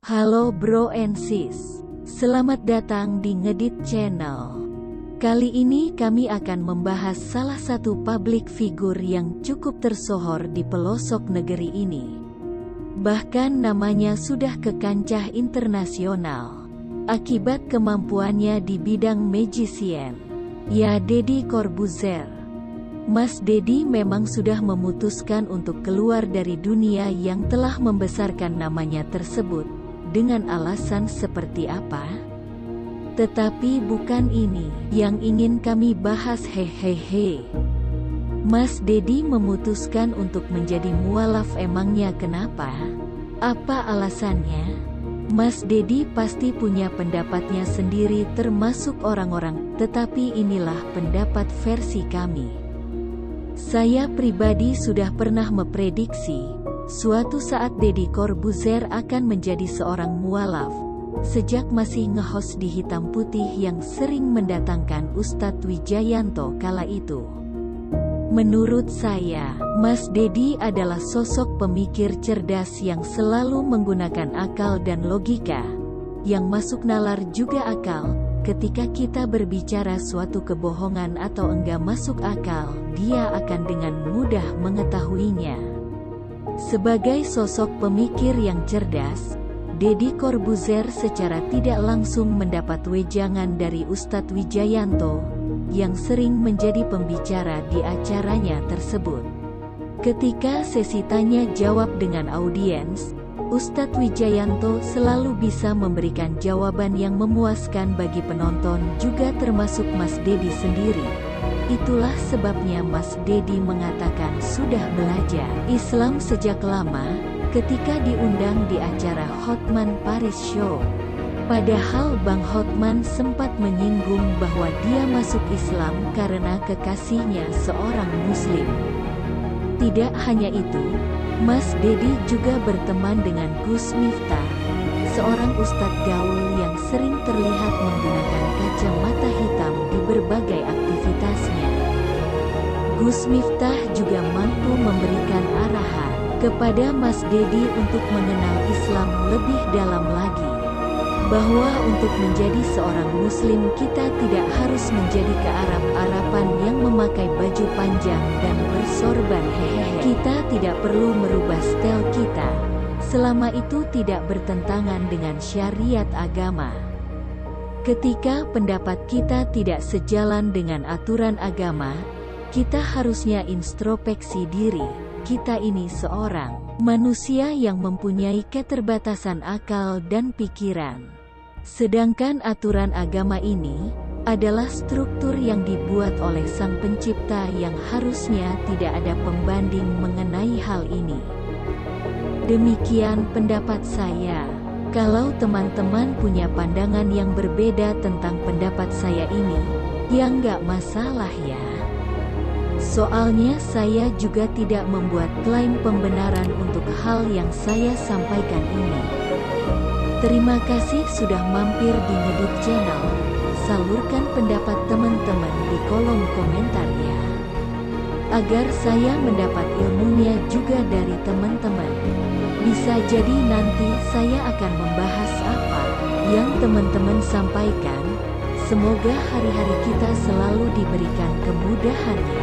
Halo bro and sis, selamat datang di Ngedit Channel. Kali ini kami akan membahas salah satu public figure yang cukup tersohor di pelosok negeri ini. Bahkan namanya sudah ke kancah internasional akibat kemampuannya di bidang magician, ya Deddy Corbuzier. Mas Deddy memang sudah memutuskan untuk keluar dari dunia yang telah membesarkan namanya tersebut. Dengan alasan seperti apa? Tetapi bukan ini yang ingin kami bahas. Hehehe. Mas Deddy memutuskan untuk menjadi mualaf, emangnya kenapa? Apa alasannya? Mas Deddy pasti punya pendapatnya sendiri termasuk orang-orang, tetapi inilah pendapat versi kami. Saya pribadi sudah pernah memprediksi suatu saat Deddy Corbuzier akan menjadi seorang mualaf, sejak masih nge-host di Hitam Putih yang sering mendatangkan Ustadz Wijayanto kala itu. Menurut saya, Mas Deddy adalah sosok pemikir cerdas yang selalu menggunakan akal dan logika, yang masuk nalar juga akal. Ketika kita berbicara suatu kebohongan atau enggak masuk akal, dia akan dengan mudah mengetahuinya. Sebagai sosok pemikir yang cerdas, Deddy Corbuzier secara tidak langsung mendapat wejangan dari Ustadz Wijayanto, yang sering menjadi pembicara di acaranya tersebut. Ketika sesi tanya jawab dengan audiens, Ustadz Wijayanto selalu bisa memberikan jawaban yang memuaskan bagi penonton, juga termasuk Mas Deddy sendiri. Itulah sebabnya Mas Deddy mengatakan sudah belajar Islam sejak lama, ketika diundang di acara Hotman Paris Show. Padahal Bang Hotman sempat menyinggung bahwa dia masuk Islam karena kekasihnya seorang Muslim. Tidak hanya itu, Mas Deddy juga berteman dengan Gus Miftah, seorang ustadz gaul yang sering terlihat menggunakan kacamata hitam di berbagai aktivitasnya. Gus Miftah juga mampu memberikan arahan kepada Mas Deddy untuk mengenal Islam lebih dalam lagi, bahwa untuk menjadi seorang Muslim kita tidak harus menjadi kearab-araban yang memakai baju panjang dan bersorban. Hehehe. Kita tidak perlu merubah style kita, selama itu tidak bertentangan dengan syariat agama. Ketika pendapat kita tidak sejalan dengan aturan agama, kita harusnya introspeksi diri. Kita ini seorang manusia yang mempunyai keterbatasan akal dan pikiran. Sedangkan aturan agama ini adalah struktur yang dibuat oleh Sang Pencipta yang harusnya tidak ada pembanding mengenai hal ini. Demikian pendapat saya. Kalau teman-teman punya pandangan yang berbeda tentang pendapat saya ini, ya nggak masalah ya. Soalnya saya juga tidak membuat klaim pembenaran untuk hal yang saya sampaikan ini. Terima kasih sudah mampir di Ngedit Channel. Salurkan pendapat teman-teman di kolom komentar ya, agar saya mendapat ilmunya juga dari teman-teman. Bisa jadi nanti saya akan membahas apa yang teman-teman sampaikan. Semoga hari-hari kita selalu diberikan kemudahannya.